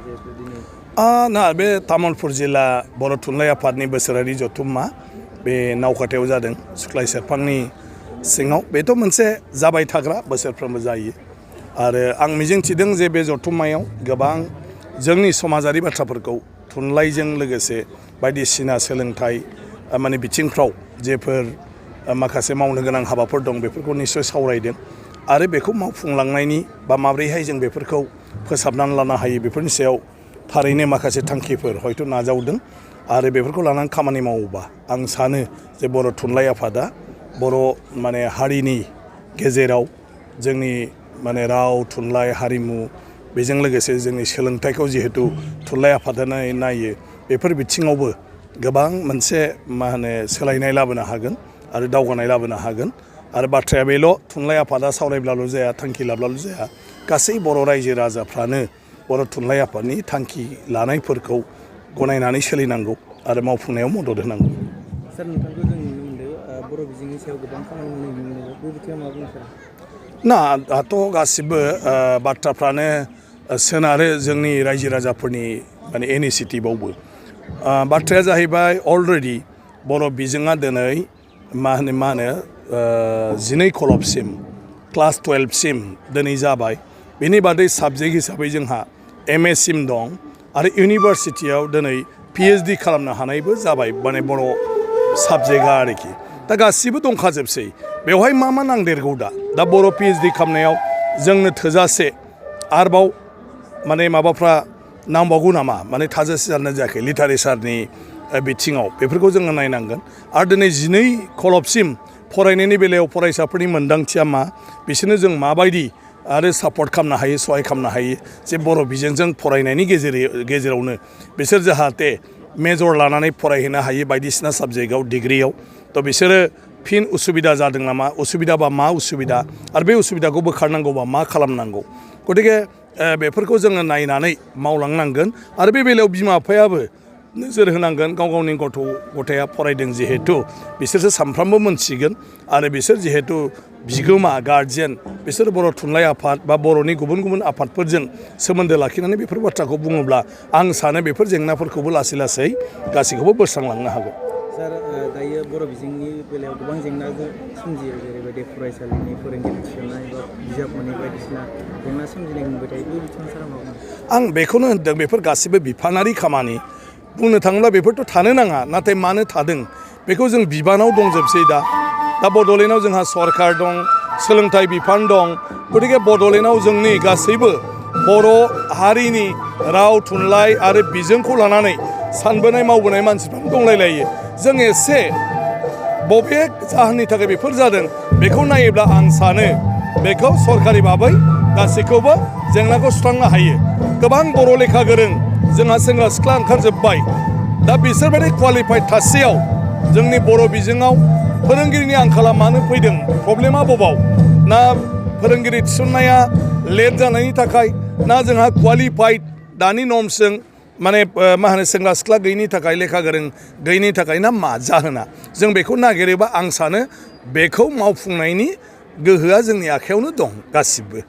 ना बे तामुलपुर जिल्ला बर' थुनलाइ आफादनि बोसोरारि जथुम्मा बे नावकाटायाव जादों सुख्लाय सेरफांनि सिङाव बेथ' मोनसे जाबाय थाग्रा बोसोरफ्रोमबो जायो आरो आं मिजिंथिदों जे बे जथुम्मायाव गोबां जोंनि समाजारि बाथ्राफोरखौ थुनलाइजों लोगोसे बायदिसिना सोलोंथाइ माने बिथिंफ्राव जेफोर माखासे मावनो गोनां हाबाफोर दं बेफोरखौ निश्चय सावरायदों आरो बेखौ मावफुंलांनायनि बा माब्रैहाय जों बेफोरखौ फोसाबनानै लानो हायो बेफोरनि सायाव थारैनो माखासे थांखिफोर हयथ' नाजावदों आरो बेफोरखौ लानानै खामानि मावोबा आं सानो जे बर' थुनलाइ आफादा बर' माने हारिनि गेजेराव जोंनि माने राव थुनलाइ हारिमु बेजों लोगोसे जोंनि सोलोंथाइखौ जिहेतु थुनलाइ आफादा नायो बेफोर बिथिङावबो गोबां मोनसे मा होनो सोलायनाय लाबोनो हागोन आरो दावगानाय लाबोनो हागोन आरो बाथ्राया बेल' थुनलाइ आफादा सावरायब्लाल' जाया थांखि लाब्लाल' जाया गासै बर' रायजो राजाफ्रानो बर' थुनलाइ आफादनि थांखि लानायफोरखौ गनायनानै सोलिनांगौ आरो मावफुंनायाव मदद होनांगौ। सार नोंथांखौ जों नुनो मोनदों बर' बिजोंनि सायाव गोबां खामानि मावनाय नुनो मोनो बे बिथिङाव मा बुंनो सार? ना दाथ' गासिबो बाथ्राफ्रानो सोनारो जोंनि रायजो राजाफोरनि माने इनिसियेटिभआवबो बाथ्राया जाहैबाय अलरेडि बर' बिजोङा दिनै मा होनो 12 खलबसिम क्लास 12 सिम दिनै जाबाय बेनि बादै साबजेक्ट हिसाबै जोंहा MA सिम दं आरो इउनिभारसिटियाव दिनै PhD खालामनो हानायबो जाबाय माने बर' साबजेक्टआ आरोखि दा गासिबो दंखाजोबसै बेवहाय मा नांदेरगौ दा बर' PhD खालामनायाव जोंनो थोजासे आरोबाव माने माबाफ्रा नांबावगौ नामा माने थाजासे जानो जायाखै लिटारेचारनि बिथिङाव बेफोरखौ जोङो नायनांगोन आरो दिनै 12 खलबसिम फरायनायनि बेलायाव फरायसाफोरनि मोन्दांथिया मा बिसोरनो जों माबायदि आरो सापर्ट खालामनो हायो सहाय खालामनो हायो जे बर' बिजोंजों फरायनायनि गेजेरावनो बिसोर जाहाथे मेजर लानानै फरायहैनो हायो बायदिसिना साबजेक्टआव डिग्रियाव थ' बिसोरो फिन उसुबिदा जादों नामा उसुबिदाबा मा उसुबिदा आरो बे उसुबिदाखौ बोखारनांगौबा मा खालामनांगौ गतिके बेफोरखौ जोङो नायनानै मावलांनांगोन आरो बे बेलायाव बिमा बिफायाबो नोजोर होनांगोन गाव गावनि गथाया फरायदों जिहेतु बिसोरसो सानफ्रामबो मोनथिगोन आरो बिसोर जिहेतु बिगोमा गार्जियान बिसोर बर' थुनलाइ आफाद बा बर'नि गुबुन गुबुन आफादफोरजों सोमोन्दो लाखिनानै बेफोर बाथ्राखौ बुङोब्ला आं सानो बेफोर जेंनाफोरखौबो लासै लासै गासैखौबो बोस्रांलांनो हागौ। सार दायो बर' बिजोंनि बेलायाव गोबां जेंना सोमजियो जेरैबायदि फरायसालिनि फोरोंगिरि थिसननाय बा बिजाब मोनै बायदिसिना जेंना सोमजिनाय नुबाय थायो बे बिथिङाव सारा मा बुङो? आं बेखौनो होनदों बेफोर गासिबो बिफानारि खामानि बुंनो थाङोब्ला बेफोरथ' थानो नाङा नाथाय मानो थादों बेखौ जों बिबानाव दंजोबसै दा बड'लेण्डआव जोंहा सरकार दं सोलोंथाइ बिफान दं गतिके बड'लेण्डआव जोंनि गासैबो बर' हारिनि राव थुनलाइ आरो बिजोंखौ लानानै सानबोनाय मावबोनाय मानसिफ्रानो दंलायलायो जों एसे बबे जाहोननि थाखाय बेफोर जादों बेखौ नायोब्ला आं सानो बेखौ सरकारि भाबै गासैखौबो जेंनाखौ सुस्रांनो हायो गोबां बर' लेखा गोरों जोंहा सेंग्रा सिख्ला ओंखारजोब्बाय दा बिसोरबायदि क्वालिफाइड थासेयाव जोंनि बर' बिजोङाव फोरोंगिरिनि आंखाला मानो फैदों प्रब्लेमा बबाव ना फोरोंगिरि थिसननाया लेट जानायनि थाखाय ना जोंहा क्वालिफाइड दानि नर्म्सजों माने मा होनो सेंग्रा सिख्ला गैयिनि थाखाय लेखा गोरों गैयिनि थाखाय ना मा जाहोना जों बेखौ नागिरोबा आं सानो बेखौ मावफुंनायनि गोहोआ जोंनि आखायावनो दं गासिबो।